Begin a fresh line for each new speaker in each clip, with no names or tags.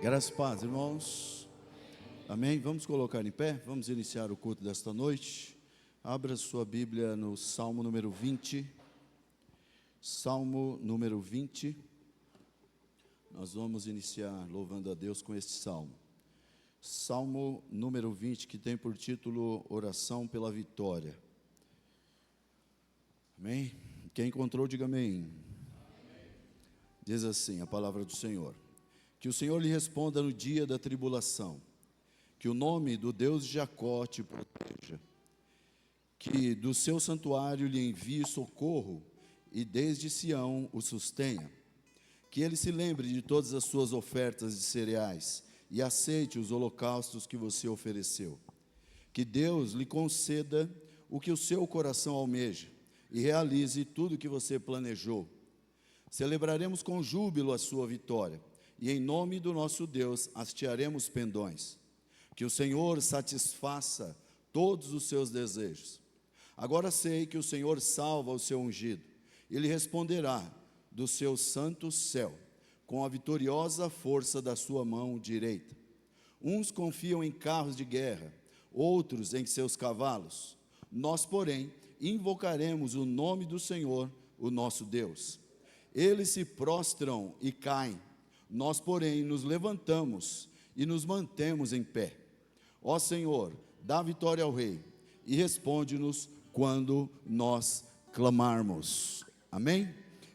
Graças e paz, irmãos. Amém? Vamos colocar em pé, vamos iniciar o culto desta noite. Abra sua Bíblia no Salmo número 20. Salmo número 20. Nós vamos iniciar louvando a Deus com este salmo. Salmo número 20, que tem por título Oração pela Vitória. Amém? Quem encontrou, diga amém. Diz assim a palavra do Senhor: que o Senhor lhe responda no dia da tribulação, que o nome do Deus de Jacó te proteja, que do seu santuário lhe envie socorro e desde Sião o sustenha, que ele se lembre de todas as suas ofertas de cereais e aceite os holocaustos que você ofereceu, que Deus lhe conceda o que o seu coração almeja e realize tudo o que você planejou. Celebraremos com júbilo a sua vitória, e em nome do nosso Deus hastearemos pendões. Que o Senhor satisfaça todos os seus desejos. Agora sei que o Senhor salva o seu ungido. Ele responderá do seu santo céu, com a vitoriosa força da sua mão direita. Uns confiam em carros de guerra, outros em seus cavalos. Nós, porém, invocaremos o nome do Senhor, o nosso Deus. Eles se prostram e caem. Nós, porém, nos levantamos e nos mantemos em pé. Ó Senhor, dá vitória ao Rei e responde-nos quando nós clamarmos. Amém?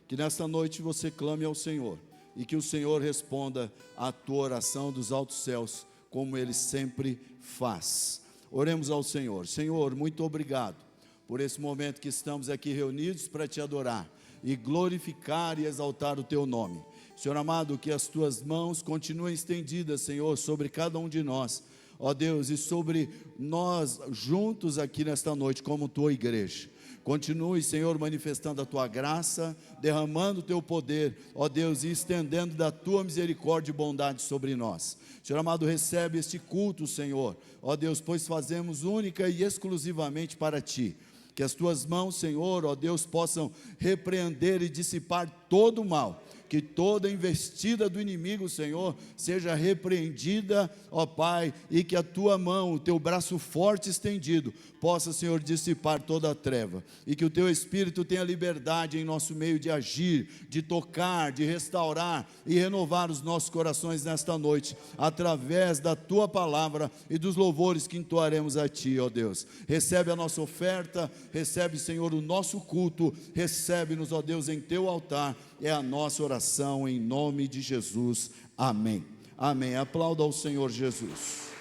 Que nesta noite você clame ao Senhor e que o Senhor responda à tua oração dos altos céus, como Ele sempre faz. Oremos ao Senhor. Senhor, muito obrigado por esse momento que estamos aqui reunidos para te adorar e glorificar e exaltar o teu nome. Senhor amado, que as tuas mãos continuem estendidas, Senhor, sobre cada um de nós, ó Deus, e sobre nós juntos aqui nesta noite, como tua igreja. Continue, Senhor, manifestando a tua graça, derramando o teu poder, ó Deus, e estendendo da tua misericórdia e bondade sobre nós. Senhor amado, recebe este culto, Senhor, ó Deus, pois fazemos única e exclusivamente para ti. Que as tuas mãos, Senhor, ó Deus, possam repreender e dissipar todo o mal. Que toda investida do inimigo, Senhor, seja repreendida, ó Pai, e que a tua mão, o teu braço forte estendido, possa, Senhor, dissipar toda a treva, e que o teu Espírito tenha liberdade em nosso meio de agir, de tocar, de restaurar e renovar os nossos corações nesta noite, através da tua palavra e dos louvores que entoaremos a ti, ó Deus. Recebe a nossa oferta, recebe, Senhor, o nosso culto, recebe-nos, ó Deus, em teu altar. É a nossa oração em nome de Jesus, amém. Amém. Aplauda ao Senhor Jesus.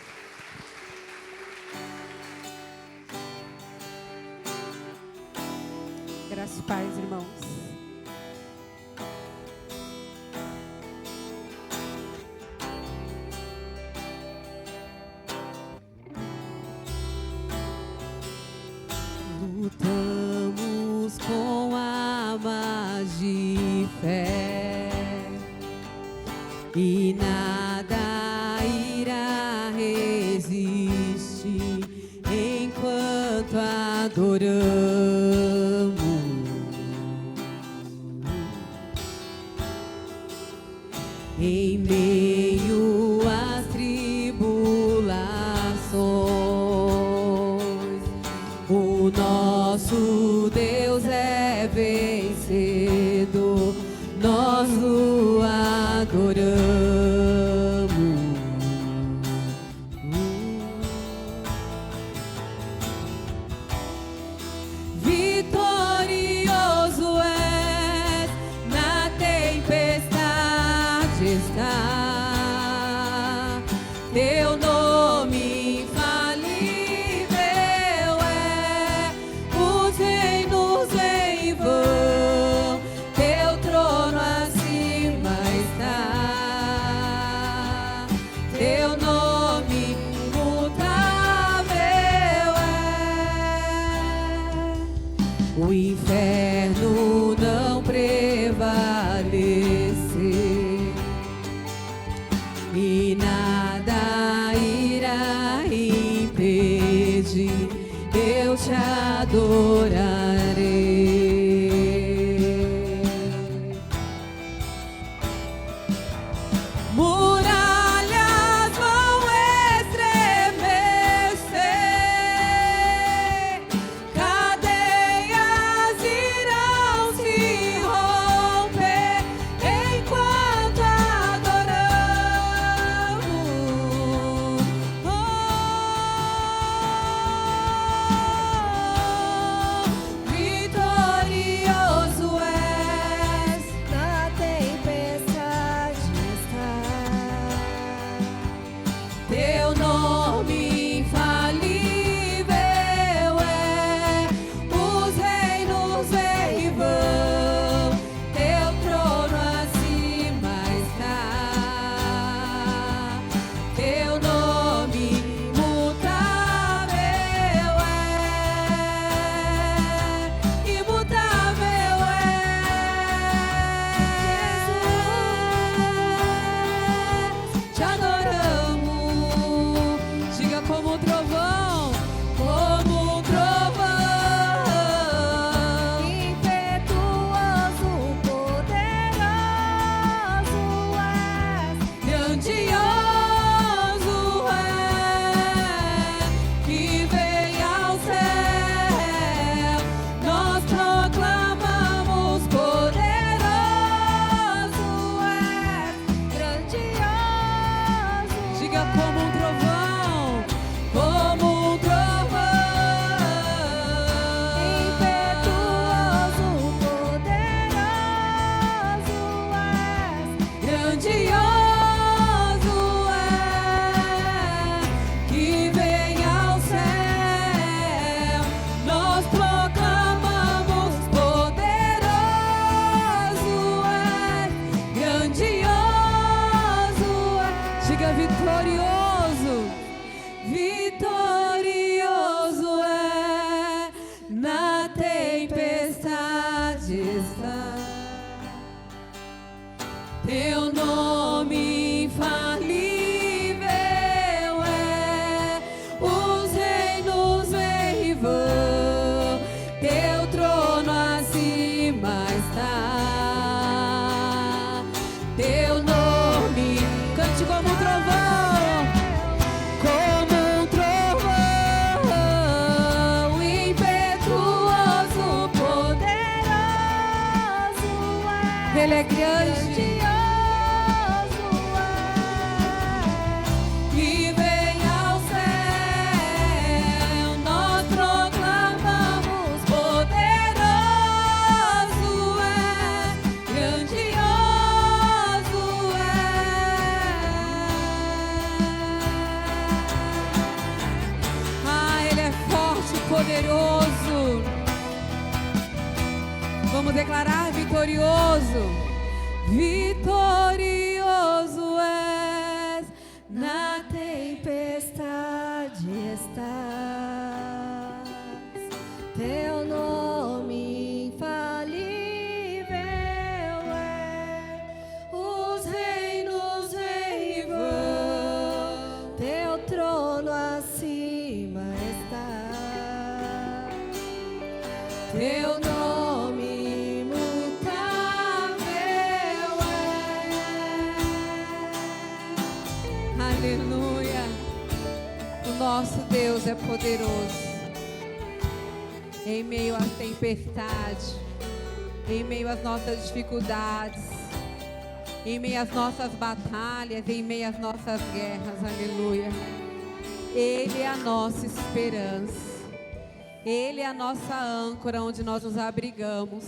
Graças e paz, irmãos.
Lutamos com armas de fé e nada irá resistir enquanto adoramos. Em meio às tribulações, o nosso Deus é vencedor, nós o adoramos. Vitorioso és, na tempestade está, teu nome infalível é, os reinos em vão, teu trono acima está. Teu nome infalível é, os reinos vêm e vão, teu trono acima está. Teu nome, cante como um trovão, impetuoso, poderoso é. Ele é grande. Poderoso. Vamos declarar vitorioso. Vitorioso és, na tempestade estás. Teu nome infalível é, os reinos vêm e vão, teu trono acima está. Teu nome imutável é. Aleluia. O nosso Deus é poderoso. Em meio à tempestade, em meio às nossas dificuldades, em meio às nossas batalhas, em meio às nossas guerras. Aleluia. Ele é a nossa esperança. Ele é a nossa âncora, onde nós nos abrigamos,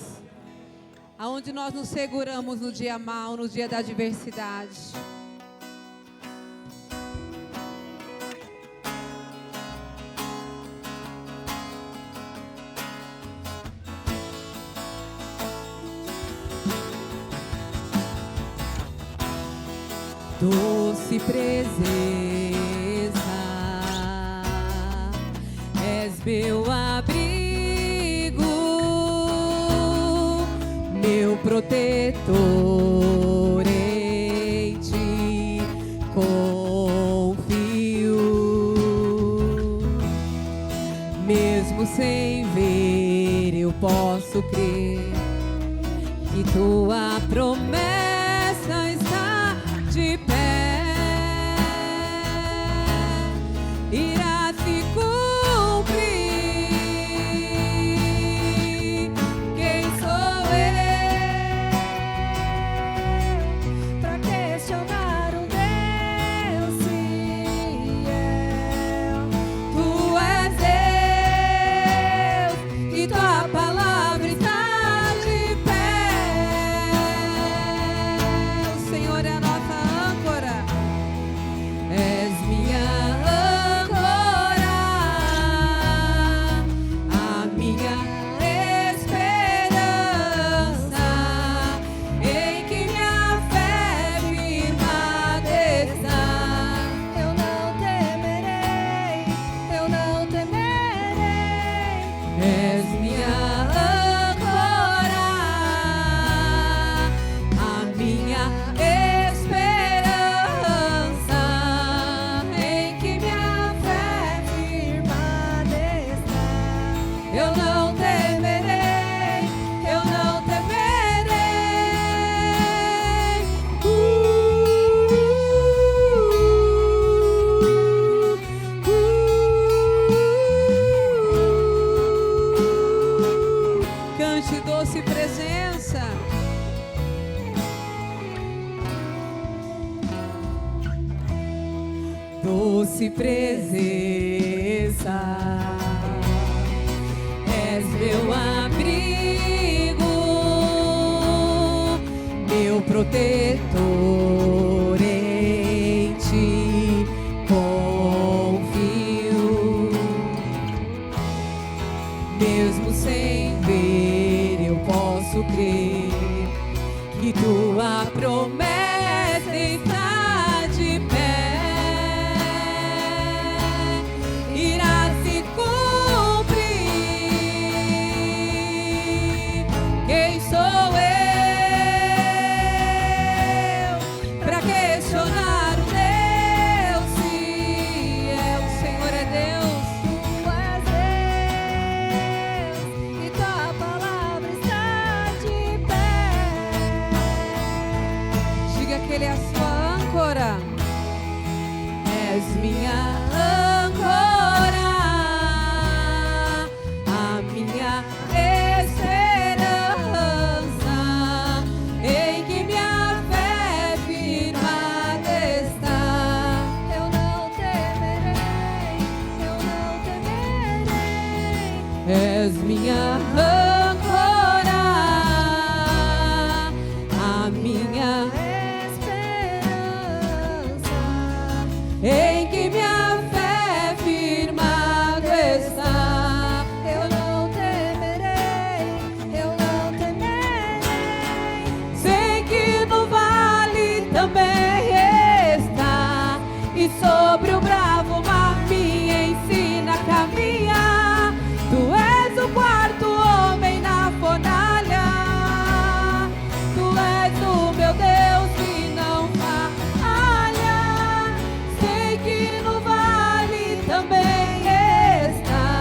aonde nós nos seguramos no dia mau, no dia da adversidade. Doce presença, és meu abrigo, meu protetor, em ti confio. Mesmo sem ver, eu posso crer que tua promessa está de pé. Irá se cumprir. Quem sou eu pra questionar um Deus fiel? Tu és Deus e tua palavra está de pé. O Senhor é a nossa âncora. És minha âncora, a minha esperança, em que minha fé firmada está. Eu não temerei, eu não temerei. És minha âncora, a minha esperança, em que minha fé firmada está. Eu não temerei, eu não temerei. Cante doce presença. Doce presença, és meu abrigo, meu protetor, em ti confio. Mesmo sem ver, eu posso crer que tua promessa está de pé. Irá se cumprir. Quem sou eu que Ele é a sua âncora. És minha âncora, a minha esperança, em que minha fé firmada está. Eu não temerei, eu não temerei. És minha âncora, a minha esperança, em que minha fé firmada está. Eu não temerei, eu não temerei. Sei que no vale também está, e sobre o bravo mar me ensina a caminhar. Tu és o quarto homem na fornalha, tu és o meu Deus que não falha. Sei que no vale também está,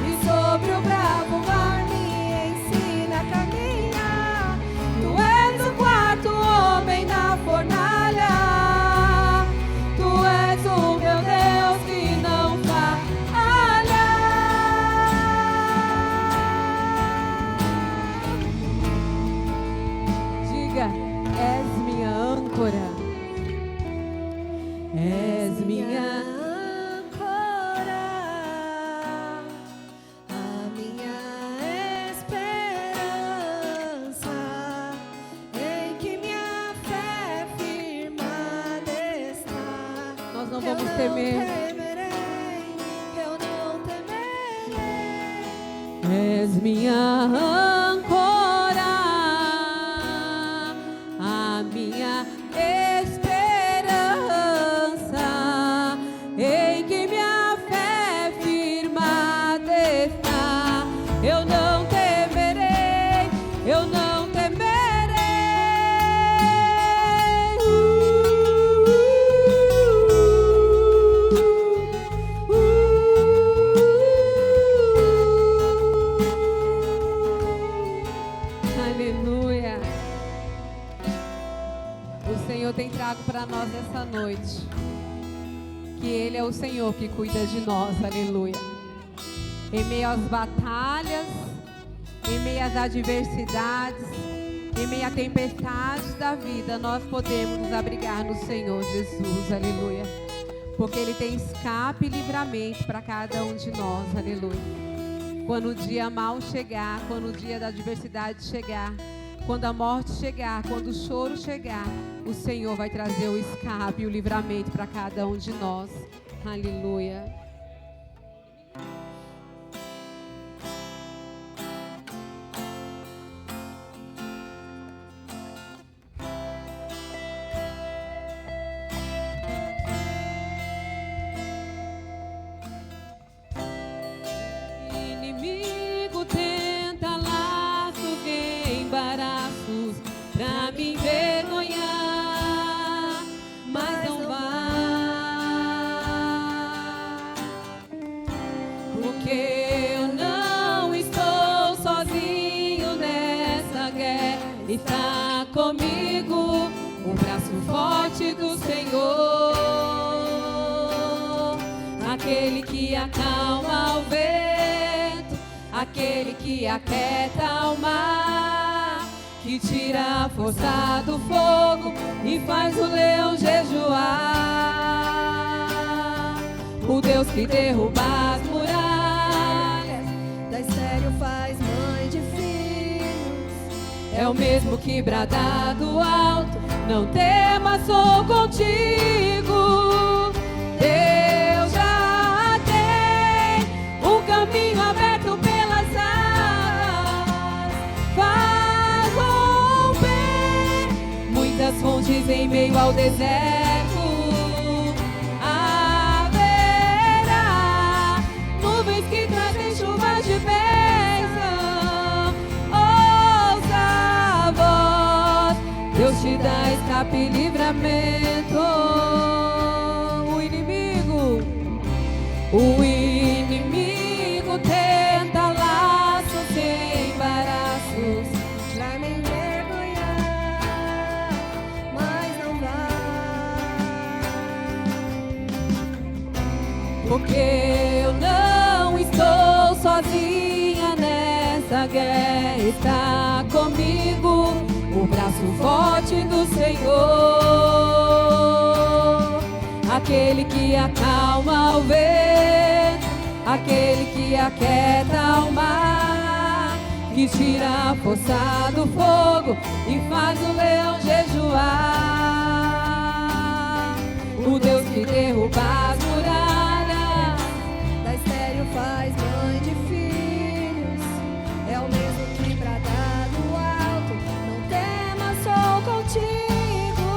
e sobre o bravo mar me ensina a caminhar. Tu és o quarto homem na fornalha, tu és o meu Deus que não falha. Diga, és minha âncora. És minha âncora, a minha esperança, em que minha fé firmada está. Nós não vamos temer. Eu não temerei. És minha âncora, a minha esperança, em que minha fé firmada está. Eu não temerei, eu não temerei. Aleluia. O Senhor tem trago para nós essa noite que Ele é o Senhor que cuida de nós, aleluia. Em meio às batalhas, em meio às adversidades, em meio à tempestade da vida, nós podemos nos abrigar no Senhor Jesus, aleluia. Porque Ele tem escape e livramento para cada um de nós, aleluia. Quando o dia mal chegar, quando o dia da adversidade chegar, quando a morte chegar, quando o choro chegar, o Senhor vai trazer o escape e o livramento para cada um de nós. Aleluia. Inimigo tenta laços e embaraços pra me envergonhar, mas não vai, porque eu não estou sozinho nessa guerra. Está comigo o braço forte do Senhor, aquele que acalma o vento, aquele que aquieta o mar, que tira a força do fogo e faz o leão jejuar. O Deus que derruba as muralhas, da estéril faz mãe de filhos, é o mesmo que brada do alto: não temas, sou contigo. Deus já tem um caminho aberto pelas águas, faz romper muitas fontes em meio ao deserto. Haverá nuvens que trazem chuvas de bênção. Ouça a voz, Deus te dá escape e livramento. O inimigo tenta laços e embaraços pra me envergonhar, mas não porque eu não estou sozinha nessa guerra. Está comigo o braço forte do Senhor, aquele que acalma o vento, aquele que aquieta o mar, que tira a força do fogo e faz o leão jejuar. O Deus que derruba as muralhas,
da estéreo faz mãe de filhos, é o mesmo que brada do alto, não temas, sou contigo.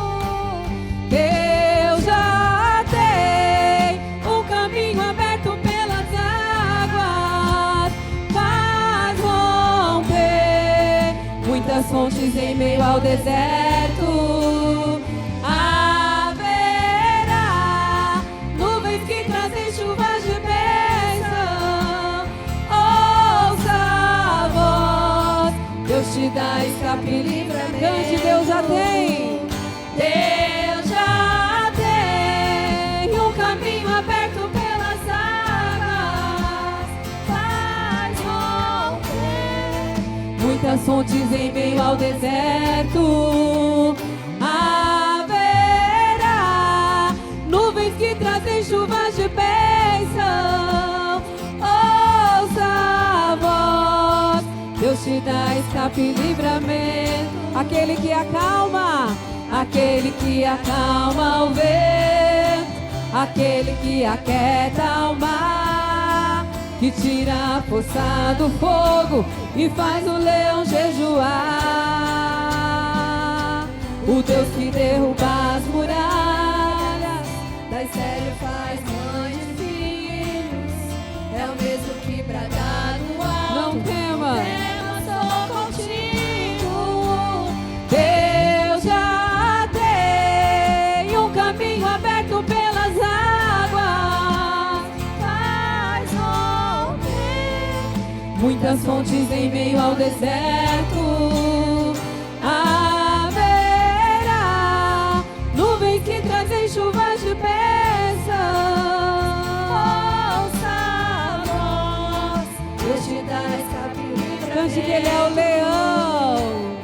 Deus já tem um caminho aberto pelas águas, faz romper muitas fontes em meio ao deserto. Haverá nuvens que trazem chuvas de bênção. Ouça a voz, Deus te dá escape e livramento. Cante, Deus já tem. Deus já tem um caminho aberto pelas águas, faz romper muitas fontes em meio ao deserto. Haverá nuvens que trazem chuvas de bênção. Ouça a voz, Deus te dá escape e livramento. Aquele que acalma, aquele que acalma o vento, aquele que aquieta o mar, que tira a força do fogo e faz o leão jejuar. O Deus que derruba as muralhas,
Da estéreo faz mãe de filhos, é o mesmo que brada no alto.
não tema.
Temas, sou contigo.
Deus já tem um caminho aberto pelas águas,
Faz romper
muitas fontes em meio ao deserto. Haverá nuvens que trazem chuvas de bênção.
ouça a voz, Deus te dá escape e livramento.
Cante que Ele é o leão,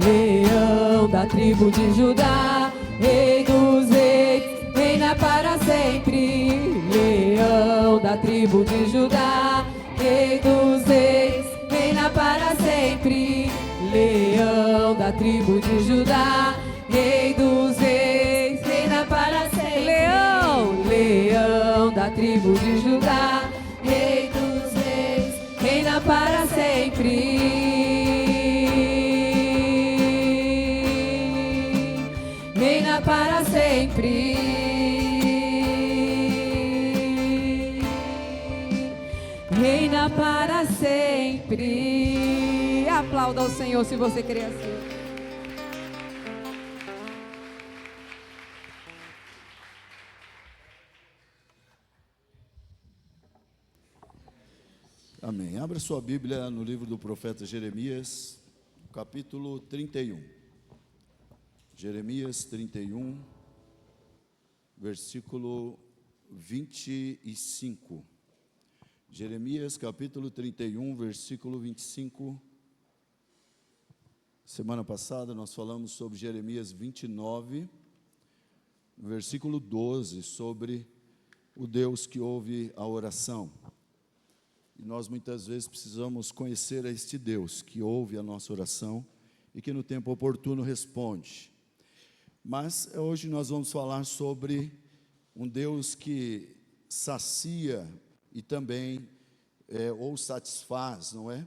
leão da tribo de Judá, rei dos reis, reina para sempre. Leão da tribo de Judá, rei dos reis, reina para sempre. Leão da tribo de Judá, rei dos reis, reina para sempre. Leão, leão da tribo de Judá, rei dos reis, reina para sempre. Reina para sempre. Reina para sempre. Aplauda ao Senhor se você crê assim.
Amém. Abra sua Bíblia no livro do profeta Jeremias, capítulo 31. Jeremias 31, versículo 25. Jeremias capítulo 31, versículo 25. Semana passada nós falamos sobre Jeremias 29, versículo 12, sobre o Deus que ouve a oração. E nós muitas vezes precisamos conhecer a este Deus que ouve a nossa oração e que no tempo oportuno responde. Mas hoje nós vamos falar sobre um Deus que sacia e também ou satisfaz, não é?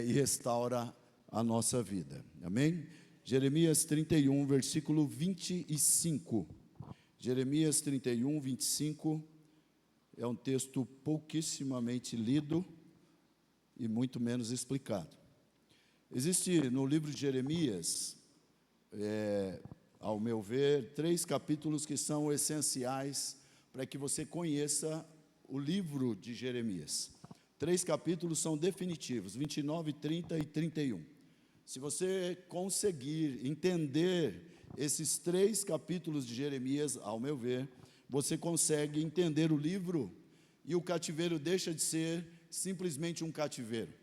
E restaura a nossa vida. Amém? Jeremias 31, versículo 25. Jeremias 31, 25 é um texto pouquíssimamente lido e muito menos explicado. Existe no livro de Jeremias, ao meu ver, 3 capítulos que são essenciais para que você conheça o livro de Jeremias. 3 capítulos são definitivos, 29, 30 e 31. Se você conseguir entender esses 3 capítulos de Jeremias, ao meu ver, você consegue entender o livro e o cativeiro deixa de ser simplesmente um cativeiro.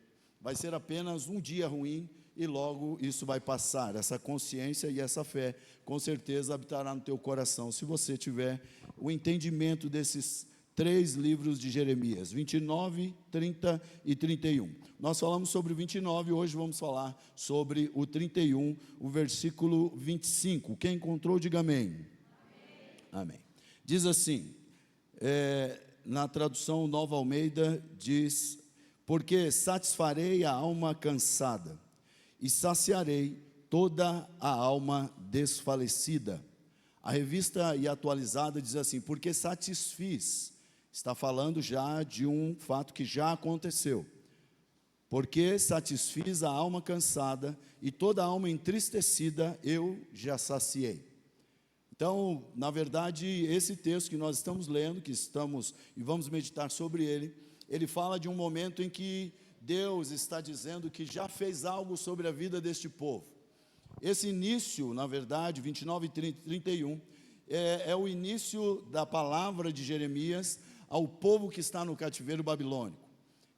Vai ser apenas um dia ruim e logo isso vai passar. Essa consciência e essa fé com certeza habitará no teu coração, se você tiver o entendimento desses 3 livros de Jeremias, 29, 30 e 31. Nós falamos sobre o 29, hoje vamos falar sobre o 31, o versículo 25. Quem encontrou, diga amém. Amém. Diz assim, na tradução Nova Almeida, diz: porque satisfarei a alma cansada e saciarei toda a alma desfalecida. A revista e atualizada diz assim: porque satisfiz. Está falando já de um fato que já aconteceu. Porque satisfiz a alma cansada e toda a alma entristecida eu já saciei. Então, na verdade, esse texto que nós estamos lendo, e vamos meditar sobre ele, ele fala de um momento em que Deus está dizendo que já fez algo sobre a vida deste povo. Esse início, na verdade, 29 e 31, é o início da palavra de Jeremias ao povo que está no cativeiro babilônico.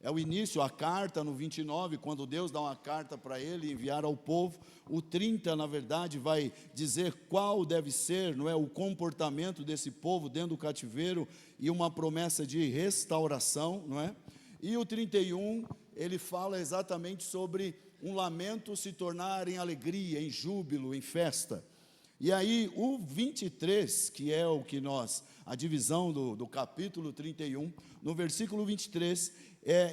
É o início, a carta no 29, quando Deus dá uma carta para ele enviar ao povo. O 30, na verdade, vai dizer qual deve ser, não é, o comportamento desse povo dentro do cativeiro e uma promessa de restauração, não é? E o 31, ele fala exatamente sobre um lamento se tornar em alegria, em júbilo, em festa. E aí o 23, que é o que a divisão do capítulo 31, no versículo 23,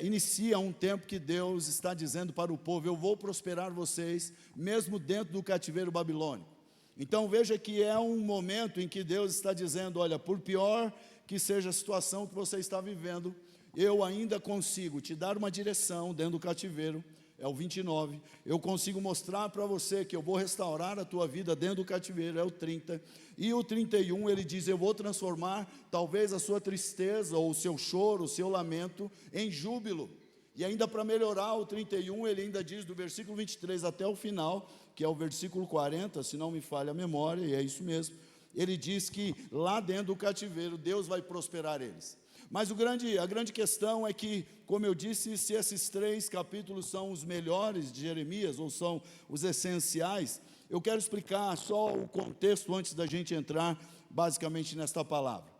inicia um tempo que Deus está dizendo para o povo: eu vou prosperar vocês, mesmo dentro do cativeiro babilônico. Então veja que é um momento em que Deus está dizendo: olha, por pior que seja a situação que você está vivendo, eu ainda consigo te dar uma direção dentro do cativeiro. É o 29, eu consigo mostrar para você que eu vou restaurar a tua vida dentro do cativeiro, é o 30, e o 31 ele diz: eu vou transformar talvez a sua tristeza, ou o seu choro, o seu lamento, em júbilo. E ainda para melhorar o 31, ele ainda diz do versículo 23 até o final, que é o versículo 40, se não me falha a memória, e é isso mesmo, ele diz que lá dentro do cativeiro, Deus vai prosperar eles. Mas a grande questão é que, como eu disse, se esses 3 capítulos são os melhores de Jeremias, ou são os essenciais, eu quero explicar só o contexto antes da gente entrar basicamente nesta palavra.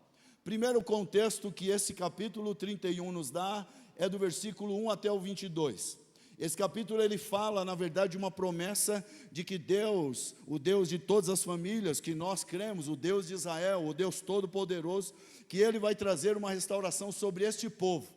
Primeiro, o contexto que esse capítulo 31 nos dá é do versículo 1 até o 22. Esse capítulo ele fala, na verdade, de uma promessa de que Deus, o Deus de todas as famílias, que nós cremos, o Deus de Israel, o Deus Todo-Poderoso, que Ele vai trazer uma restauração sobre este povo.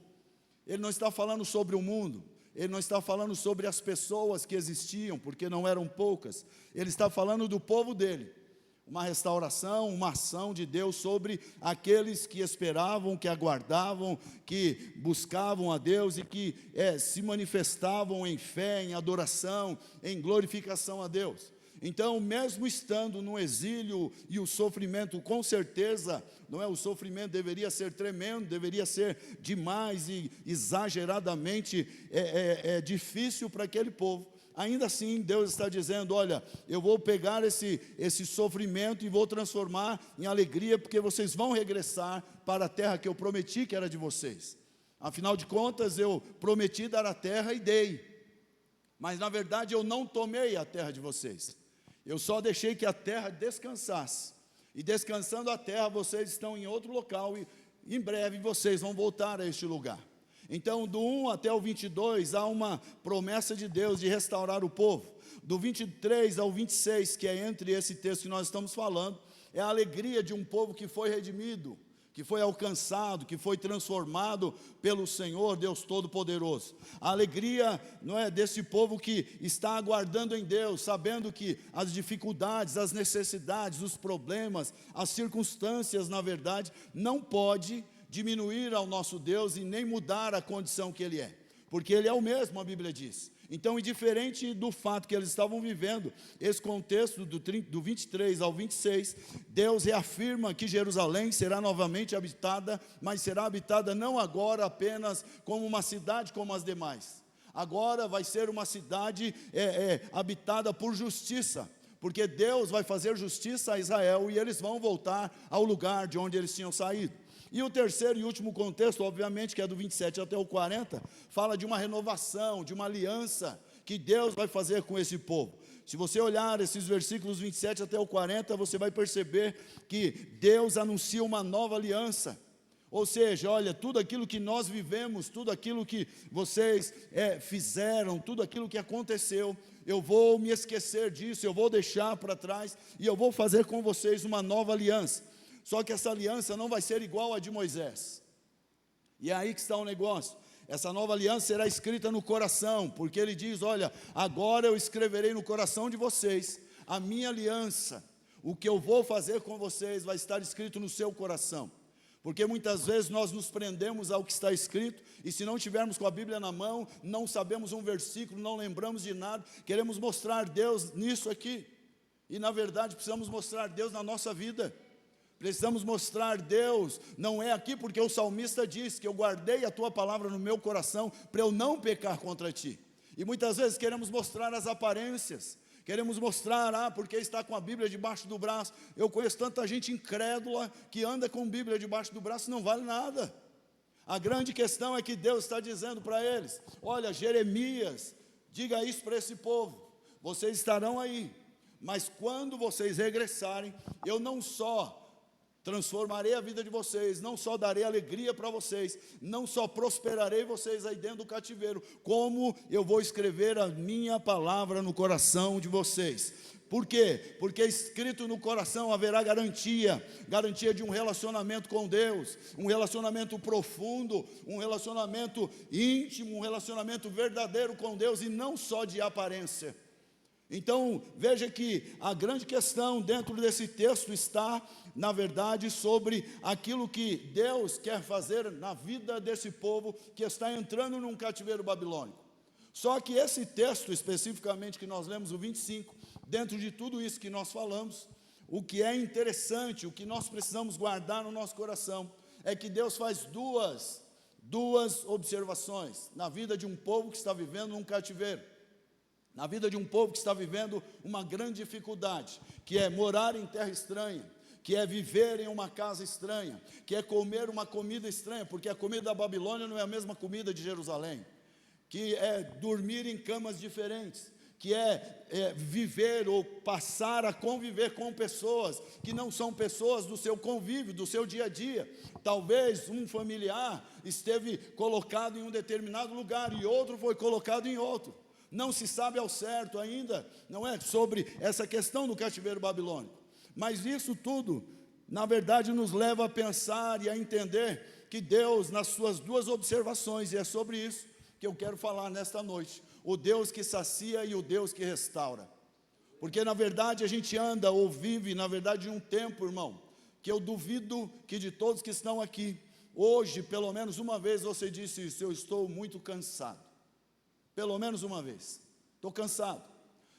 Ele não está falando sobre o mundo, Ele não está falando sobre as pessoas que existiam, porque não eram poucas, Ele está falando do povo dele. Uma restauração, uma ação de Deus sobre aqueles que esperavam, que aguardavam, que buscavam a Deus e que se manifestavam em fé, em adoração, em glorificação a Deus. Então, mesmo estando no exílio e o sofrimento, com certeza, não é? O sofrimento deveria ser tremendo, deveria ser demais e exageradamente difícil para aquele povo. Ainda assim, Deus está dizendo: olha, eu vou pegar esse sofrimento e vou transformar em alegria, porque vocês vão regressar para a terra que eu prometi que era de vocês. Afinal de contas, eu prometi dar a terra e dei, mas na verdade eu não tomei a terra de vocês. Eu só deixei que a terra descansasse, e descansando a terra, vocês estão em outro local, e em breve vocês vão voltar a este lugar. Então, do 1 até o 22, há uma promessa de Deus de restaurar o povo. Do 23 ao 26, que é entre esse texto que nós estamos falando, é a alegria de um povo que foi redimido, que foi alcançado, que foi transformado pelo Senhor, Deus Todo-Poderoso. A alegria, não é, desse povo que está aguardando em Deus, sabendo que as dificuldades, as necessidades, os problemas, as circunstâncias, na verdade, não pode diminuir ao nosso Deus e nem mudar a condição que Ele é, porque Ele é o mesmo, a Bíblia diz. Então, indiferente do fato que eles estavam vivendo, esse contexto do 23 ao 26, Deus reafirma que Jerusalém será novamente habitada, mas será habitada não agora apenas como uma cidade como as demais. Agora vai ser uma cidade habitada por justiça, porque Deus vai fazer justiça a Israel e eles vão voltar ao lugar de onde eles tinham saído. E o terceiro e último contexto, obviamente, que é do 27 até o 40, fala de uma renovação, de uma aliança que Deus vai fazer com esse povo. Se você olhar esses versículos 27 até o 40, você vai perceber que Deus anuncia uma nova aliança. Ou seja, olha, tudo aquilo que nós vivemos, tudo aquilo que vocês fizeram, tudo aquilo que aconteceu, eu vou me esquecer disso, eu vou deixar para trás e eu vou fazer com vocês uma nova aliança. Só que essa aliança não vai ser igual a de Moisés. E é aí que está o negócio. Essa nova aliança será escrita no coração, porque ele diz, olha, agora eu escreverei no coração de vocês a minha aliança. O que eu vou fazer com vocês vai estar escrito no seu coração. Porque muitas vezes nós nos prendemos ao que está escrito, e se não tivermos com a Bíblia na mão, não sabemos um versículo, não lembramos de nada, queremos mostrar Deus nisso aqui. E na verdade precisamos mostrar Deus na nossa vida. Precisamos mostrar Deus, não é aqui porque o salmista diz que eu guardei a tua palavra no meu coração para eu não pecar contra ti. E muitas vezes queremos mostrar as aparências, queremos mostrar, porque está com a Bíblia debaixo do braço. Eu conheço tanta gente incrédula que anda com Bíblia debaixo do braço e não vale nada. A grande questão é que Deus está dizendo para eles, olha, Jeremias, diga isso para esse povo, vocês estarão aí, mas quando vocês regressarem, eu não só transformarei a vida de vocês, não só darei alegria para vocês, não só prosperarei vocês aí dentro do cativeiro, como eu vou escrever a minha palavra no coração de vocês. Por quê? Porque escrito no coração haverá garantia de um relacionamento com Deus, um relacionamento profundo, um relacionamento íntimo, um relacionamento verdadeiro com Deus e não só de aparência. Então, veja que a grande questão dentro desse texto está, na verdade, sobre aquilo que Deus quer fazer na vida desse povo que está entrando num cativeiro babilônico. Só que esse texto, especificamente que nós lemos, o 25, dentro de tudo isso que nós falamos, o que é interessante, o que nós precisamos guardar no nosso coração, é que Deus faz duas observações na vida de um povo que está vivendo num cativeiro. Na vida de um povo que está vivendo uma grande dificuldade, que é morar em terra estranha, que é viver em uma casa estranha, que é comer uma comida estranha, porque a comida da Babilônia não é a mesma comida de Jerusalém, que é dormir em camas diferentes, que é viver ou passar a conviver com pessoas que não são pessoas do seu convívio, do seu dia a dia. Talvez um familiar esteve colocado em um determinado lugar e outro foi colocado em outro. Não se sabe ao certo ainda, não é, sobre essa questão do cativeiro babilônico. Mas isso tudo, na verdade, nos leva a pensar e a entender que Deus, nas suas duas observações, e é sobre isso que eu quero falar nesta noite, o Deus que sacia e o Deus que restaura. Porque, na verdade, a gente anda ou vive, na verdade, em um tempo, irmão, que eu duvido que de todos que estão aqui, hoje, pelo menos uma vez você disse isso, eu estou muito cansado. Pelo menos uma vez, estou cansado.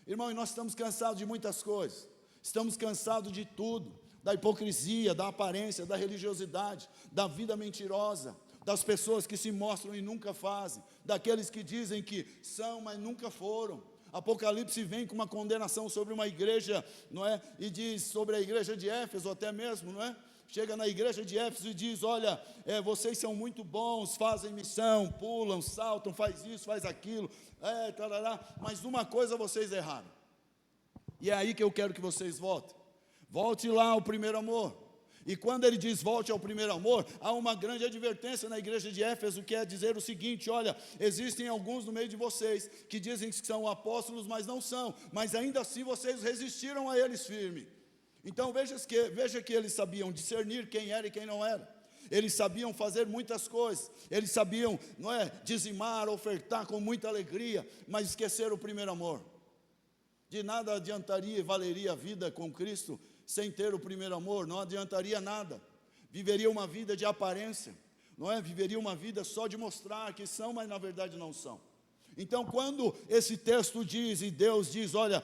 Irmão, e nós estamos cansados de muitas coisas. Estamos cansados de tudo, da hipocrisia, da aparência, da religiosidade, da vida mentirosa, das pessoas que se mostram e nunca fazem, daqueles que dizem que são, mas nunca foram. Apocalipse vem com uma condenação sobre uma igreja, não é? E diz sobre a igreja de Éfeso até mesmo, não é? Chega na igreja de Éfeso e diz, olha, vocês são muito bons, fazem missão, pulam, saltam, faz isso, faz aquilo, mas uma coisa vocês erraram. E é aí que eu quero que vocês voltem. Volte lá ao primeiro amor. E quando ele diz volte ao primeiro amor, há uma grande advertência na igreja de Éfeso, que é dizer o seguinte, olha, existem alguns no meio de vocês que dizem que são apóstolos, mas não são, mas ainda assim vocês resistiram a eles firme. Então veja que eles sabiam discernir quem era e quem não era. Eles sabiam fazer muitas coisas, eles sabiam, não é, dizimar, ofertar com muita alegria, mas esqueceram o primeiro amor. De nada adiantaria e valeria a vida com Cristo sem ter o primeiro amor, não adiantaria nada. Viveria uma vida de aparência, não é? Viveria uma vida só de mostrar que são, mas na verdade não são. Então, quando esse texto diz, e Deus diz, olha,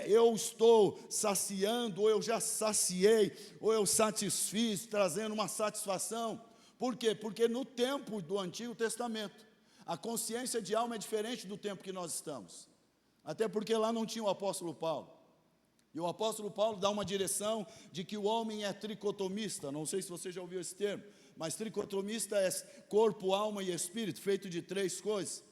eu estou saciando, ou eu já saciei, ou eu satisfiz, trazendo uma satisfação. Por quê? Porque no tempo do Antigo Testamento, a consciência de alma é diferente do tempo que nós estamos. Até porque lá não tinha o apóstolo Paulo. E o apóstolo Paulo dá uma direção de que o homem é tricotomista. Não sei se você já ouviu esse termo, mas tricotomista é corpo, alma e espírito, feito de 3 coisas.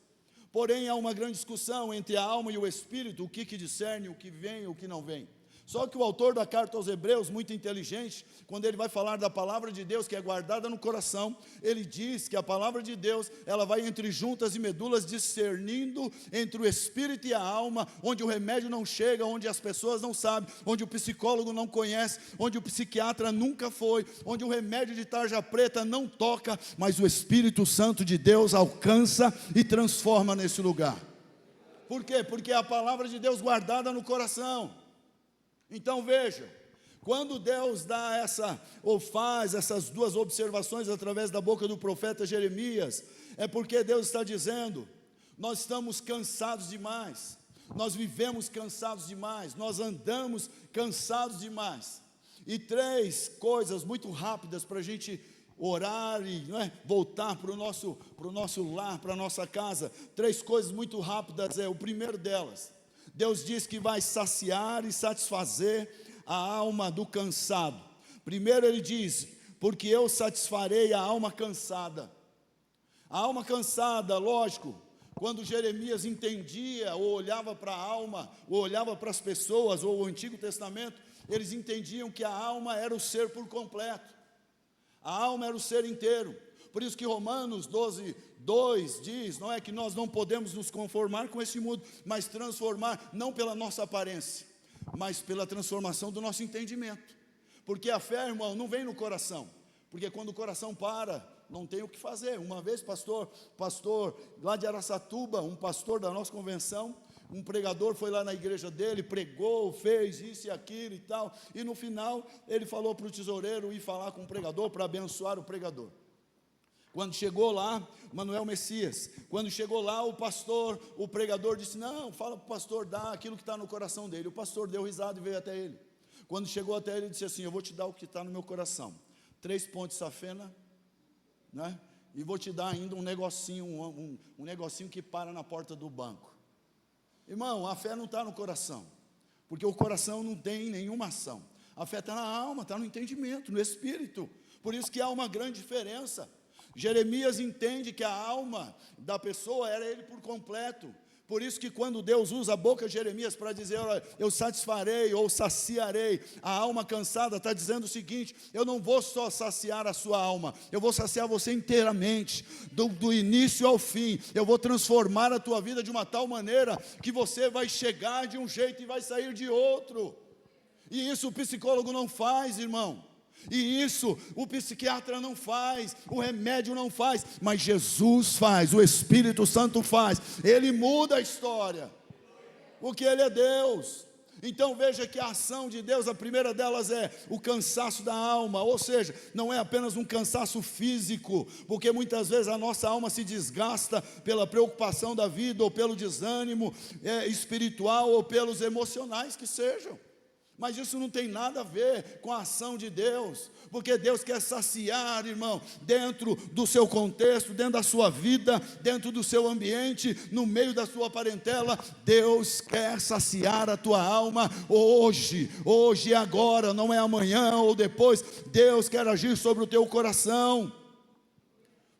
Porém, há uma grande discussão entre a alma e o espírito, o que discerne, o que vem e o que não vem. Só que o autor da carta aos Hebreus, muito inteligente, quando ele vai falar da palavra de Deus que é guardada no coração, ele diz que a palavra de Deus, ela vai entre juntas e medulas, discernindo entre o espírito e a alma, onde o remédio não chega, onde as pessoas não sabem, onde o psicólogo não conhece, onde o psiquiatra nunca foi, onde o remédio de tarja preta não toca, mas o Espírito Santo de Deus alcança e transforma nesse lugar. Por quê? Porque é a palavra de Deus guardada no coração. Então veja, quando Deus dá ou faz essas 2 observações através da boca do profeta Jeremias, é porque Deus está dizendo, nós estamos cansados demais, nós vivemos cansados demais, nós andamos cansados demais. E 3 coisas muito rápidas para a gente orar e voltar para o nosso lar, para a nossa casa. 3 coisas muito rápidas, o primeiro delas. Deus diz que vai saciar e satisfazer a alma do cansado. Primeiro ele diz, porque eu satisfarei a alma cansada. A alma cansada, lógico, quando Jeremias entendia, ou olhava para a alma, ou olhava para as pessoas, ou o Antigo Testamento, eles entendiam que a alma era o ser por completo. A alma era o ser inteiro. Por isso que Romanos 12:2 diz, não é que nós não podemos nos conformar com esse mundo, mas transformar, não pela nossa aparência, mas pela transformação do nosso entendimento. Porque a fé, irmão, não vem no coração, porque quando o coração para, não tem o que fazer. Uma vez, pastor lá de Araçatuba, um pastor da nossa convenção, um pregador foi lá na igreja dele, pregou, fez isso e aquilo e tal, e no final ele falou para o tesoureiro ir falar com o pregador para abençoar o pregador. Quando chegou lá, Manuel Messias, quando chegou lá o pregador disse, não, fala para o pastor dar aquilo que está no coração dele. O pastor deu risada e veio até ele. Quando chegou até ele, disse assim, eu vou te dar o que está no meu coração, 3 pontos de safena, né? E vou te dar ainda um negocinho, um negocinho que para na porta do banco. Irmão, a fé não está no coração, porque o coração não tem nenhuma ação. A fé está na alma, está no entendimento, no espírito. Por isso que há uma grande diferença. Jeremias entende que a alma da pessoa era ele por completo. Por isso que quando Deus usa a boca de Jeremias para dizer, olha, eu satisfarei ou saciarei a alma cansada, está dizendo o seguinte, eu não vou só saciar a sua alma, eu vou saciar você inteiramente, do início ao fim. Eu vou transformar a tua vida de uma tal maneira que você vai chegar de um jeito e vai sair de outro. E isso o psicólogo não faz, irmão. E isso o psiquiatra não faz, o remédio não faz, mas Jesus faz, o Espírito Santo faz. Ele muda a história, porque Ele é Deus. Então veja que a ação de Deus, a primeira delas é o cansaço da alma, ou seja, não é apenas um cansaço físico, porque muitas vezes a nossa alma se desgasta pela preocupação da vida, ou pelo desânimo espiritual, ou pelos emocionais que sejam. Mas isso não tem nada a ver com a ação de Deus, porque Deus quer saciar, irmão, dentro do seu contexto, dentro da sua vida, dentro do seu ambiente, no meio da sua parentela. Deus quer saciar a tua alma hoje e agora, não é amanhã ou depois. Deus quer agir sobre o teu coração.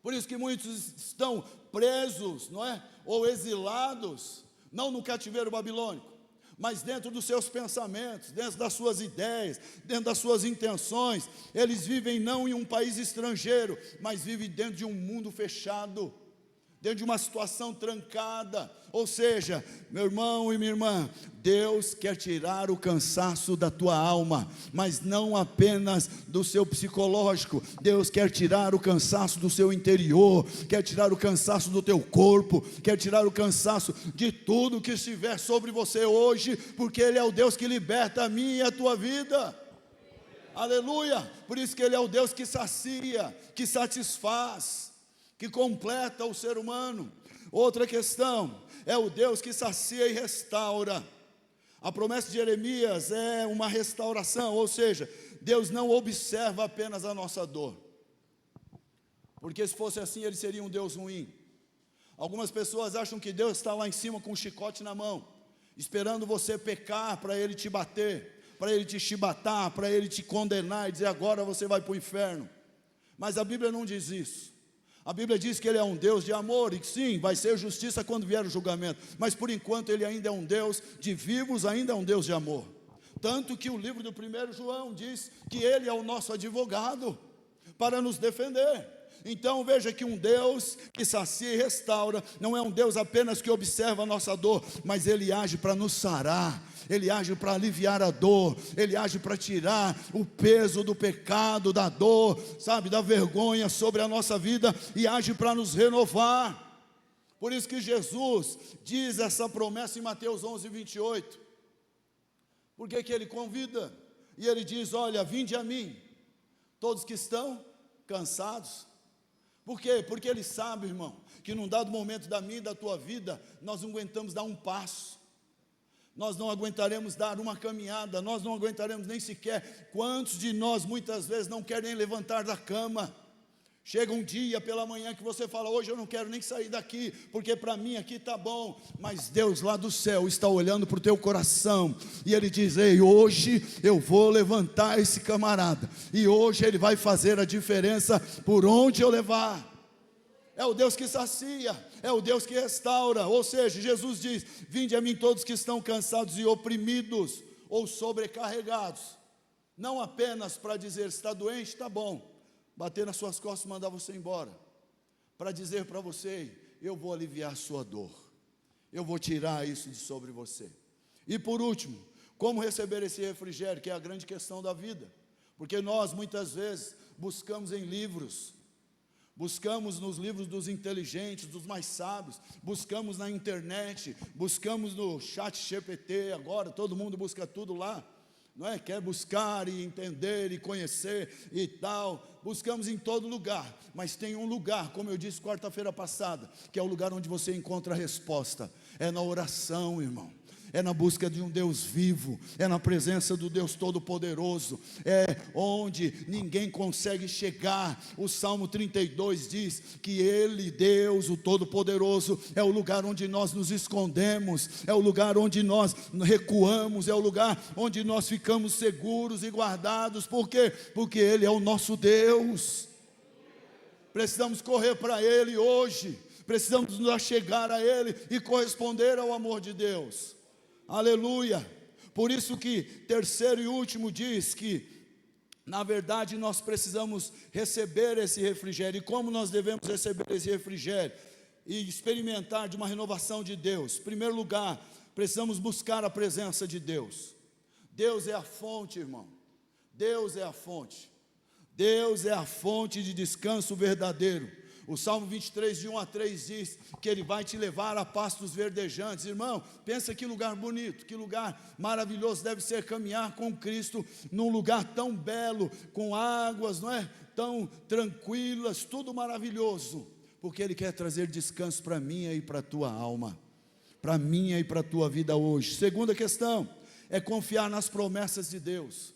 Por isso que muitos estão presos, não é? Ou exilados, não no cativeiro babilônico, mas dentro dos seus pensamentos, dentro das suas ideias, dentro das suas intenções. Eles vivem não em um país estrangeiro, mas vivem dentro de um mundo fechado, dentro de uma situação trancada. Ou seja, meu irmão e minha irmã, Deus quer tirar o cansaço da tua alma, mas não apenas do seu psicológico. Deus quer tirar o cansaço do seu interior, quer tirar o cansaço do teu corpo, quer tirar o cansaço de tudo que estiver sobre você hoje, porque Ele é o Deus que liberta a minha e a tua vida. Aleluia! Por isso que Ele é o Deus que sacia, que satisfaz, que completa o ser humano. Outra questão, é o Deus que sacia e restaura. A promessa de Jeremias é uma restauração, ou seja, Deus não observa apenas a nossa dor, porque se fosse assim, Ele seria um Deus ruim. Algumas pessoas acham que Deus está lá em cima com um chicote na mão, esperando você pecar para Ele te bater. para ele te chibatar, para ele te condenar e dizer agora você vai para o inferno. Mas a Bíblia não diz isso. A Bíblia diz que ele é um Deus de amor e que sim, vai ser justiça quando vier o julgamento. Mas por enquanto ele ainda é um Deus de vivos, ainda é um Deus de amor. Tanto que o livro do 1 João diz que ele é o nosso advogado para nos defender. Então veja que um Deus que sacia e restaura não é um Deus apenas que observa a nossa dor, mas ele age para nos sarar, ele age para aliviar a dor, ele age para tirar o peso do pecado, da dor, sabe, da vergonha sobre a nossa vida, e age para nos renovar. Por isso que Jesus diz essa promessa em Mateus 11:28. Por que ele convida? E ele diz: olha, vinde a mim, todos que estão cansados. Por quê? Porque ele sabe, irmão, que num dado momento da minha e da tua vida, nós não aguentamos dar um passo, nós não aguentaremos dar uma caminhada, nós não aguentaremos nem sequer. Quantos de nós muitas vezes não querem levantar da cama? Chega um dia pela manhã que você fala: hoje eu não quero nem sair daqui, porque para mim aqui está bom. Mas Deus lá do céu está olhando para o teu coração, e Ele diz: ei, hoje eu vou levantar esse camarada, e hoje ele vai fazer a diferença por onde eu levar. É o Deus que sacia, é o Deus que restaura. Ou seja, Jesus diz: vinde a mim todos que estão cansados e oprimidos ou sobrecarregados. Não apenas para dizer: está doente, está bom, bater nas suas costas e mandar você embora, para dizer para você: eu vou aliviar a sua dor, eu vou tirar isso de sobre você. E por último, como receber esse refrigério, que é a grande questão da vida, porque nós muitas vezes buscamos em livros, buscamos nos livros dos inteligentes, dos mais sábios, buscamos na internet, buscamos no chat GPT, agora todo mundo busca tudo lá, não é? Quer buscar e entender e conhecer e tal, buscamos em todo lugar, mas tem um lugar, como eu disse quarta-feira passada, que é o lugar onde você encontra a resposta, é na oração, irmão. É na busca de um Deus vivo, é na presença do Deus Todo-Poderoso, é onde ninguém consegue chegar. O Salmo 32 diz que Ele, Deus, o Todo-Poderoso, é o lugar onde nós nos escondemos, é o lugar onde nós recuamos, é o lugar onde nós ficamos seguros e guardados. Por quê? Porque Ele é o nosso Deus. Precisamos correr para Ele hoje, precisamos nos achegar a Ele e corresponder ao amor de Deus. Aleluia. Por isso que terceiro e último diz que na verdade nós precisamos receber esse refrigério. E como nós devemos receber esse refrigério e experimentar de uma renovação de Deus? Em primeiro lugar, precisamos buscar a presença de Deus. Deus é a fonte, irmão. Deus é a fonte. Deus é a fonte de descanso verdadeiro. O Salmo 23, de 1 a 3 diz que Ele vai te levar a pastos verdejantes. Irmão, pensa que lugar bonito, que lugar maravilhoso deve ser caminhar com Cristo num lugar tão belo, com águas, não é? Tão tranquilas, tudo maravilhoso, porque Ele quer trazer descanso para a minha e para a tua alma, para a minha e para a tua vida hoje. Segunda questão é confiar nas promessas de Deus.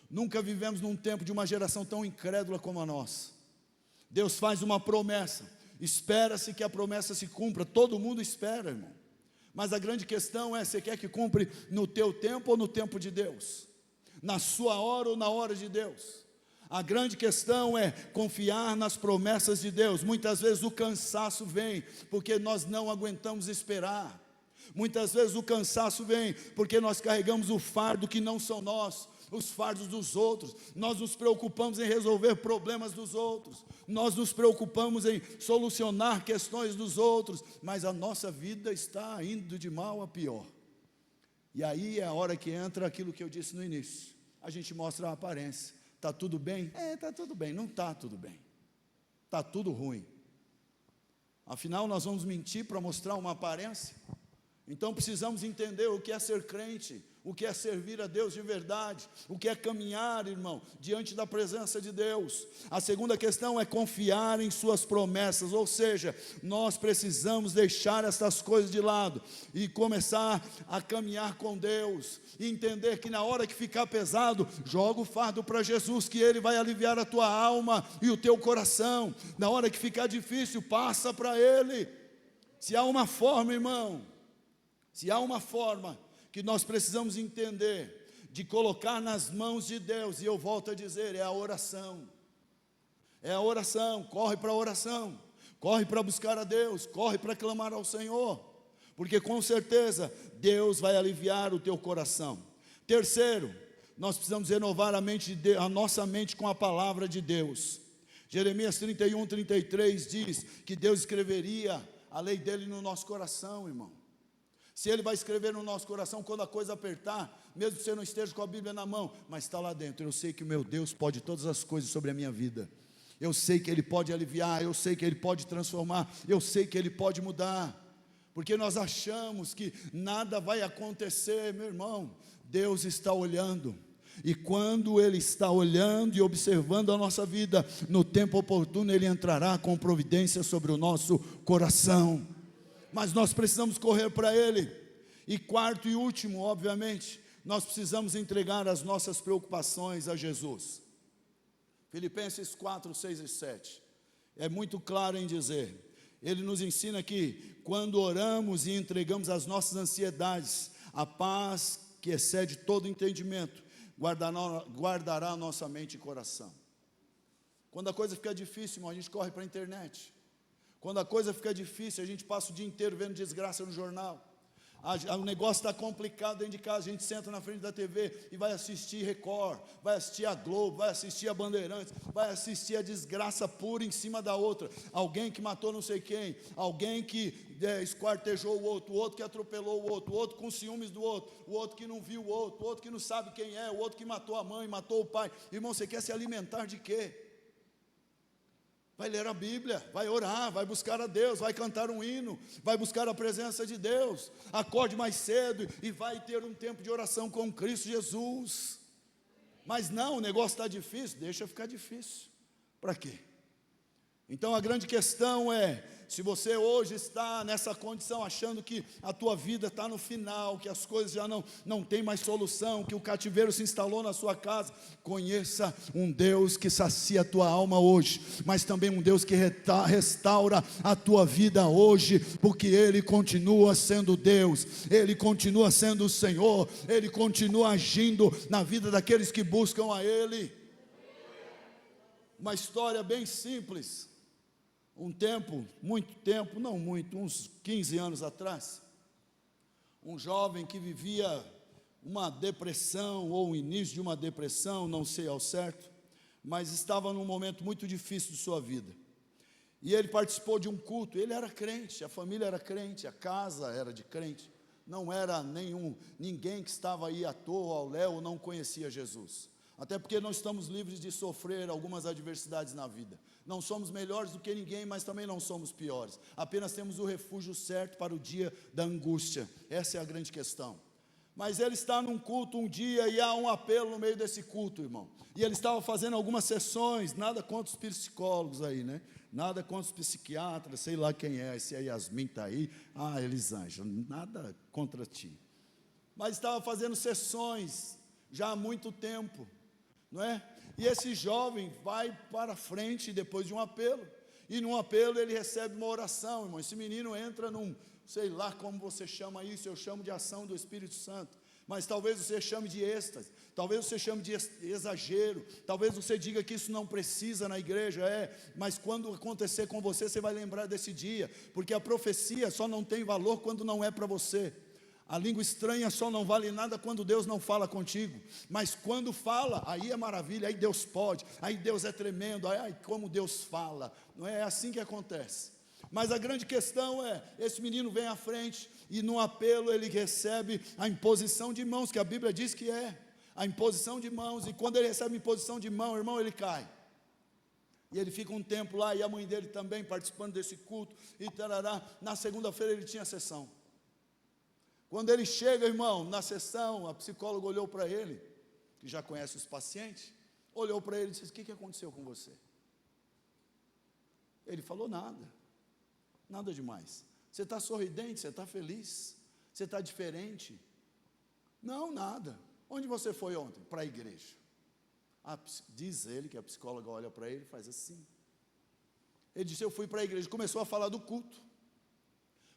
Nunca vivemos num tempo de uma geração tão incrédula como a nossa. Deus faz uma promessa, espera-se que a promessa se cumpra. Todo mundo espera, irmão, mas a grande questão é: você quer que cumpra no teu tempo ou no tempo de Deus? Na sua hora ou na hora de Deus? A grande questão é confiar nas promessas de Deus. Muitas vezes o cansaço vem porque nós não aguentamos esperar. Muitas vezes o cansaço vem porque nós carregamos o fardo que não são nossos, os fardos dos outros. Nós nos preocupamos em resolver problemas dos outros, nós nos preocupamos em solucionar questões dos outros, mas a nossa vida está indo de mal a pior. E aí é a hora que entra aquilo que eu disse no início. A gente mostra a aparência. Está tudo bem? Está tudo bem. Não está tudo bem, está tudo ruim. Afinal nós vamos mentir para mostrar uma aparência? Então precisamos entender o que é ser crente, o que é servir a Deus de verdade, o que é caminhar, irmão, diante da presença de Deus. A segunda questão é confiar em suas promessas, ou seja, nós precisamos deixar essas coisas de lado e começar a caminhar com Deus, e entender que na hora que ficar pesado, joga o fardo para Jesus, que Ele vai aliviar a tua alma e o teu coração. Na hora que ficar difícil, passa para Ele. Se há uma forma, irmão, se há uma forma que nós precisamos entender de colocar nas mãos de Deus. E eu volto a dizer, é a oração. É a oração, corre para a oração, corre para buscar a Deus, corre para clamar ao Senhor, porque com certeza Deus vai aliviar o teu coração. Terceiro, nós precisamos renovar a nossa mente com a palavra de Deus. Jeremias 31, 33 diz que Deus escreveria a lei dele no nosso coração, irmão. Se Ele vai escrever no nosso coração, quando a coisa apertar, mesmo que você não esteja com a Bíblia na mão, mas está lá dentro, eu sei que o meu Deus pode todas as coisas sobre a minha vida. Eu sei que Ele pode aliviar, eu sei que Ele pode transformar, eu sei que Ele pode mudar. Porque nós achamos que nada vai acontecer, meu irmão. Deus está olhando. E quando Ele está olhando e observando a nossa vida, no tempo oportuno Ele entrará com providência sobre o nosso coração. Mas nós precisamos correr para Ele. E quarto e último, obviamente, nós precisamos entregar as nossas preocupações a Jesus. Filipenses 4, 6 e 7, é muito claro em dizer, ele nos ensina que quando oramos e entregamos as nossas ansiedades, a paz que excede todo entendimento, guardará a nossa mente e coração. Quando a coisa fica difícil, irmão, a gente corre para a internet. Quando a coisa fica difícil, a gente passa o dia inteiro vendo desgraça no jornal. O negócio está complicado dentro de casa, a gente senta na frente da TV e vai assistir Record, vai assistir a Globo, vai assistir a Bandeirantes, vai assistir a desgraça pura em cima da outra. Alguém que matou não sei quem, alguém que esquartejou o outro que atropelou o outro com ciúmes do outro, o outro que não viu o outro que não sabe quem é, o outro que matou a mãe, matou o pai. Irmão, você quer se alimentar de quê? Vai ler a Bíblia, vai orar, vai buscar a Deus, vai cantar um hino, vai buscar a presença de Deus. Acorde mais cedo e vai ter um tempo de oração com Cristo Jesus. Mas não, o negócio está difícil, deixa ficar difícil. Para quê? Então a grande questão é, se você hoje está nessa condição, achando que a tua vida está no final, que as coisas já não tem mais solução, que o cativeiro se instalou na sua casa, conheça um Deus que sacia a tua alma hoje, mas também um Deus que restaura a tua vida hoje, porque Ele continua sendo Deus, Ele continua sendo o Senhor, Ele continua agindo na vida daqueles que buscam a Ele. Uma história bem simples. Uns 15 anos atrás, um jovem que vivia uma depressão, ou o início de uma depressão, não sei ao certo, mas estava num momento muito difícil de sua vida, e ele participou de um culto. Ele era crente, a família era crente, a casa era de crente, não era ninguém que estava aí à toa, ao léu, não conhecia Jesus, até porque não estamos livres de sofrer algumas adversidades na vida. Não somos melhores do que ninguém, mas também não somos piores. Apenas temos o refúgio certo para o dia da angústia. Essa é a grande questão. Mas ele está num culto um dia e há um apelo no meio desse culto, irmão. E ele estava fazendo algumas sessões, nada contra os psicólogos aí, né? Nada contra os psiquiatras, sei lá quem é, se a Yasmin está aí. Elisângela, nada contra ti. Mas estava fazendo sessões já há muito tempo, não é? E esse jovem vai para frente depois de um apelo, e num apelo ele recebe uma oração, irmão. Esse menino entra num, sei lá como você chama isso, eu chamo de ação do Espírito Santo, mas talvez você chame de êxtase, talvez você chame de exagero, talvez você diga que isso não precisa na igreja, mas quando acontecer com você, você vai lembrar desse dia, porque a profecia só não tem valor quando não é para você. A língua estranha só não vale nada quando Deus não fala contigo, mas quando fala, aí é maravilha, aí Deus pode, aí Deus é tremendo, aí como Deus fala, não é assim que acontece. Mas a grande questão é, esse menino vem à frente, e no apelo ele recebe a imposição de mãos, que a Bíblia diz que é, a imposição de mãos, e quando ele recebe a imposição de mão, irmão, ele cai. E ele fica um tempo lá, e a mãe dele também participando desse culto, e tarará. Na segunda-feira ele tinha sessão. Quando ele chega, irmão, na sessão, a psicóloga olhou para ele, que já conhece os pacientes, olhou para ele e disse: o que aconteceu com você? Ele falou: nada demais. Você está sorridente, você está feliz, você está diferente? Não, nada. Onde você foi ontem? Para a igreja. Diz ele que a psicóloga olha para ele e faz assim. Ele disse: eu fui para a igreja. Começou a falar do culto.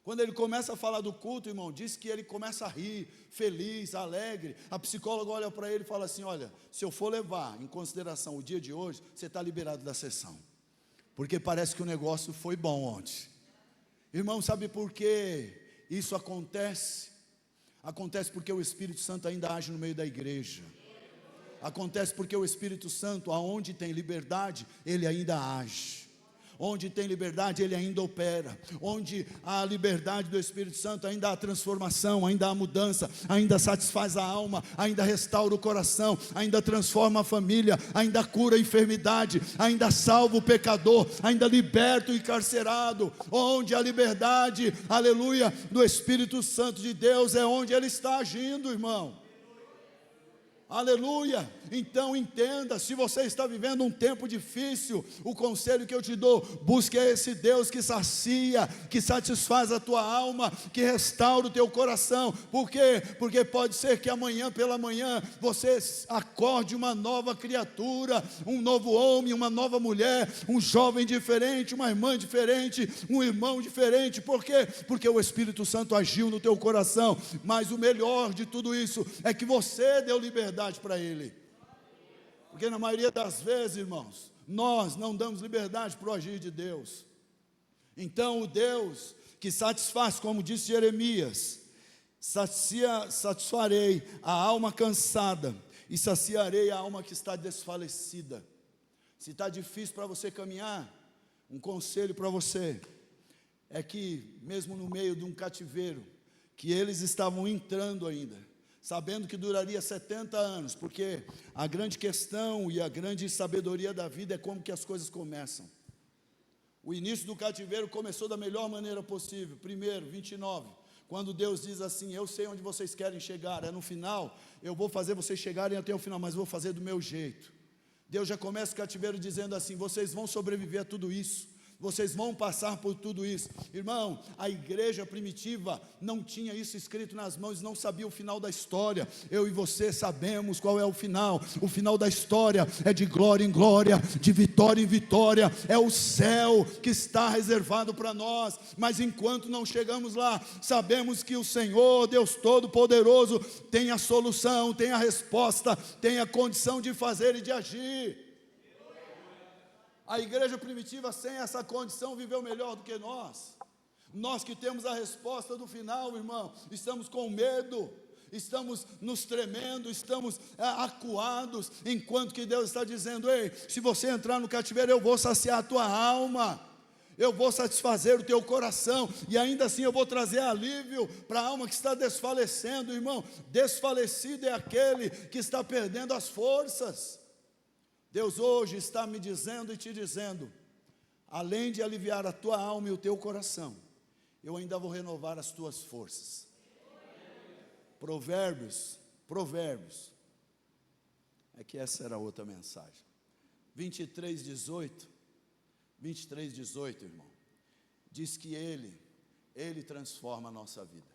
Quando ele começa a falar do culto, irmão, diz que ele começa a rir, feliz, alegre. A psicóloga olha para ele e fala assim: olha, se eu for levar em consideração o dia de hoje, você está liberado da sessão, porque parece que o negócio foi bom ontem. Irmão, sabe por que isso acontece? Acontece porque o Espírito Santo ainda age no meio da igreja. Acontece porque o Espírito Santo, aonde tem liberdade, ele ainda age. Onde tem liberdade, ele ainda opera. Onde há liberdade do Espírito Santo, ainda há transformação, ainda há mudança, ainda satisfaz a alma, ainda restaura o coração, ainda transforma a família, ainda cura a enfermidade, ainda salva o pecador, ainda liberta o encarcerado. Onde a liberdade, aleluia, do Espírito Santo de Deus é onde ele está agindo, irmão. Aleluia. Então entenda, se você está vivendo um tempo difícil, o conselho que eu te dou: busque esse Deus que sacia, que satisfaz a tua alma, que restaura o teu coração. Por quê? Porque pode ser que amanhã pela manhã você acorde uma nova criatura, um novo homem, uma nova mulher, um jovem diferente, uma irmã diferente, um irmão diferente. Por quê? Porque o Espírito Santo agiu no teu coração. Mas o melhor de tudo isso é que você deu liberdade para ele. Porque na maioria das vezes, irmãos, nós não damos liberdade para o agir de Deus. Então o Deus que satisfaz, como disse Jeremias: satisfarei a alma cansada e saciarei a alma que está desfalecida. Se está difícil para você caminhar, um conselho para você é que, mesmo no meio de um cativeiro, que eles estavam entrando ainda, sabendo que duraria 70 anos, porque a grande questão e a grande sabedoria da vida é como que as coisas começam. O início do cativeiro começou da melhor maneira possível. Primeiro, 29, quando Deus diz assim: eu sei onde vocês querem chegar, no final, eu vou fazer vocês chegarem até o final, mas vou fazer do meu jeito. Deus já começa o cativeiro dizendo assim: vocês vão sobreviver a tudo isso, vocês vão passar por tudo isso. Irmão, a igreja primitiva não tinha isso escrito nas mãos, não sabia o final da história. Eu e você sabemos qual é o final. O final da história é de glória em glória, de vitória em vitória. É o céu que está reservado para nós. Mas enquanto não chegamos lá, sabemos que o Senhor, Deus Todo-Poderoso, tem a solução, tem a resposta, tem a condição de fazer e de agir. A igreja primitiva, sem essa condição, viveu melhor do que nós. Nós que temos a resposta do final, irmão, estamos com medo, estamos nos tremendo, estamos acuados, enquanto que Deus está dizendo: ei, se você entrar no cativeiro, eu vou saciar a tua alma, eu vou satisfazer o teu coração, e ainda assim eu vou trazer alívio para a alma que está desfalecendo, irmão. Desfalecido é aquele que está perdendo as forças. Deus hoje está me dizendo e te dizendo: além de aliviar a tua alma e o teu coração, eu ainda vou renovar as tuas forças. Provérbios, é que essa era outra mensagem. 23:18, irmão, diz que Ele transforma a nossa vida.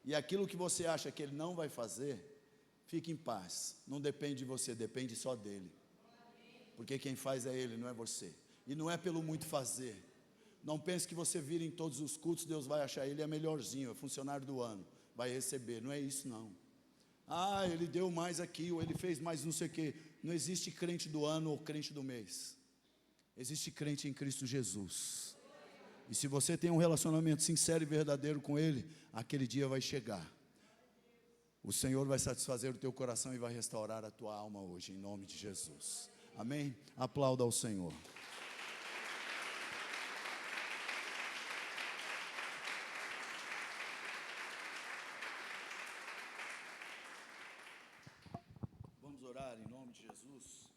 E aquilo que você acha que Ele não vai fazer, fique em paz, não depende de você, depende só dEle. Porque quem faz é Ele, não é você. E não é pelo muito fazer. Não pense que você vir em todos os cultos, Deus vai achar Ele é melhorzinho, é funcionário do ano, vai receber. Não é isso não. Ah, Ele deu mais aqui, ou Ele fez mais não sei o quê. Não existe crente do ano ou crente do mês. Existe crente em Cristo Jesus. E se você tem um relacionamento sincero e verdadeiro com Ele, aquele dia vai chegar. O Senhor vai satisfazer o teu coração e vai restaurar a tua alma hoje, em nome de Jesus. Amém? Aplauda ao Senhor. Vamos orar em nome de Jesus.